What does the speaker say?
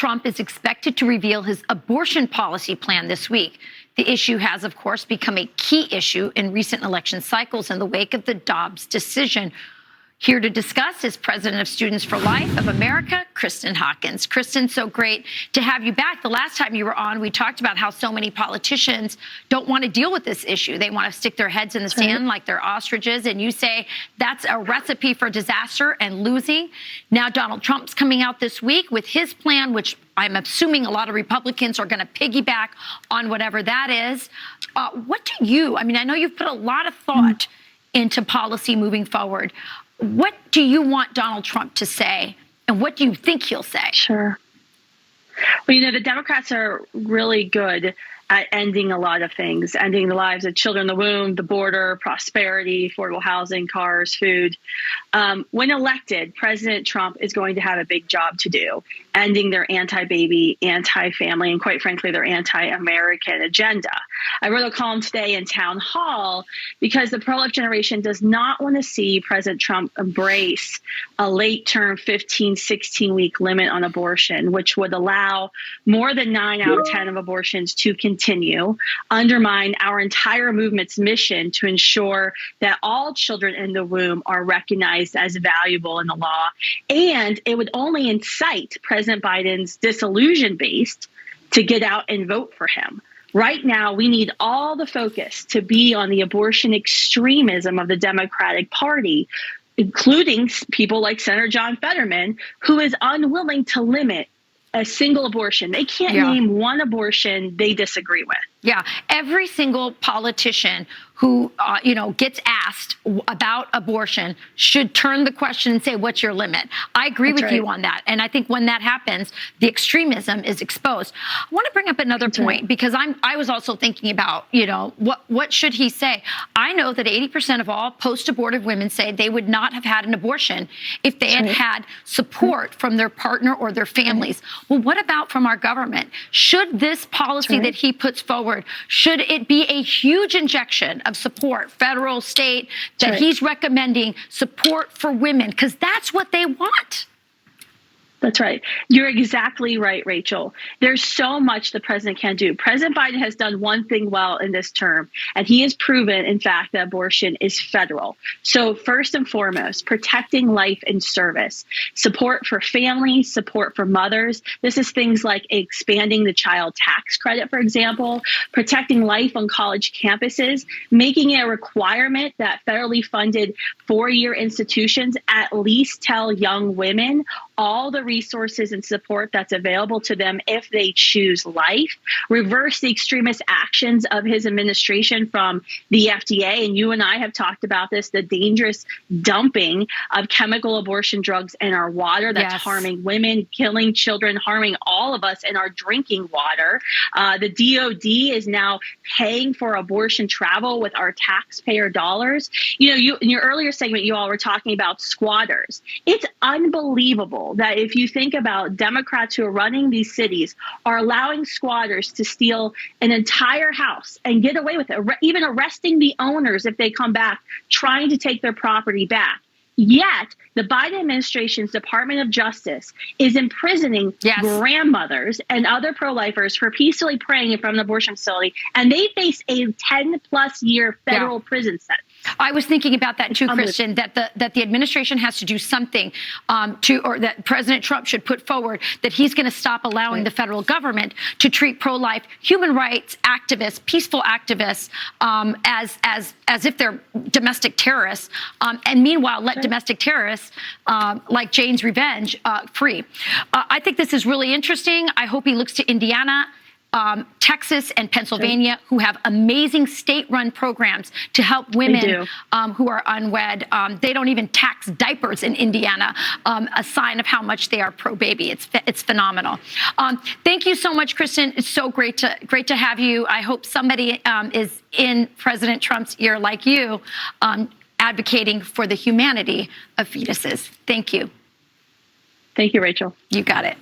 Trump is expected to reveal his abortion policy plan this week. The issue has, of course, become a key issue in recent election cycles in the wake of the Dobbs decision. Here to discuss is President of Students for Life of America, Kristan Hawkins. Kristan, so great to have you back. The last time you were on, we talked about how so many politicians don't want to deal with this issue. They want to stick their heads in the sand like they're ostriches. And you say that's a recipe for disaster and losing. Now Donald Trump's coming out this week with his plan, which I'm assuming a lot of Republicans are going to piggyback on whatever that is. What do you, I know you've put a lot of thought into policy moving forward. What do you want Donald Trump to say, and what do you think he'll say? Sure. Well, the Democrats are really good at ending a lot of things, ending the lives of children in the womb, the border, prosperity, affordable housing, cars, food. When elected, President Trump is going to have a big job to do, ending their anti-baby, anti-family, and quite frankly, their anti-American agenda. I wrote a column today in Town Hall because the pro-life generation does not want to see President Trump embrace a late-term 15, 16-week limit on abortion, which would allow more than 9 out of 10 of abortions to continue, undermine our entire movement's mission to ensure that all children in the womb are recognized as valuable in the law, and it would only incite President Biden's disillusion base to get out and vote for him. Right now, we need all the focus to be on the abortion extremism of the Democratic Party, including people like Senator John Fetterman, who is unwilling to limit a single abortion. They can't name one abortion they disagree with. Yeah, every single politician who, gets asked about abortion should turn the question and say, what's your limit? I agree with you on that. And I think when that happens, the extremism is exposed. I want to bring up another point because I was also thinking about, what should he say? I know that 80% of all post-abortive women say they would not have had an abortion if they had had support from their partner or their families. Well, what about from our government? Should this policy that he puts forward, should it be a huge injection of support, federal, state, that he's recommending support for women? Because that's what they want. That's right. You're exactly right, Rachel. There's so much the president can do. President Biden has done one thing well in this term, and he has proven, in fact, that abortion is federal. So first and foremost, protecting life and service, support for families, support for mothers. This is things like expanding the child tax credit, for example, protecting life on college campuses, making it a requirement that federally funded four-year institutions at least tell young women all the resources and support that's available to them if they choose life, reverse the extremist actions of his administration from the FDA. And you and I have talked about this, the dangerous dumping of chemical abortion drugs in our water that's harming women, killing children, harming all of us in our drinking water. The DOD is now paying for abortion travel with our taxpayer dollars. In your earlier segment, you all were talking about squatters. It's unbelievable that if you think about Democrats who are running these cities are allowing squatters to steal an entire house and get away with it, even arresting the owners if they come back, trying to take their property back. Yet the Biden administration's Department of Justice is imprisoning grandmothers and other pro-lifers for peacefully praying in front of an abortion facility, and they face a 10-plus year federal prison sentence. I was thinking about that too, Kristan, that the administration has to do something or that President Trump should put forward that he's going to stop allowing the federal government to treat pro-life human rights activists, peaceful activists, as if they're domestic terrorists, and meanwhile let domestic terrorists like Jane's Revenge free. I think this is really interesting. I hope he looks to Indiana, Texas and Pennsylvania, who have amazing state-run programs to help women who are unwed. They don't even tax diapers in Indiana, a sign of how much they are pro-baby. It's phenomenal. Thank you so much, Kristan. It's so great to have you. I hope somebody is in President Trump's ear like you, advocating for the humanity of fetuses. Thank you. Thank you, Rachel. You got it.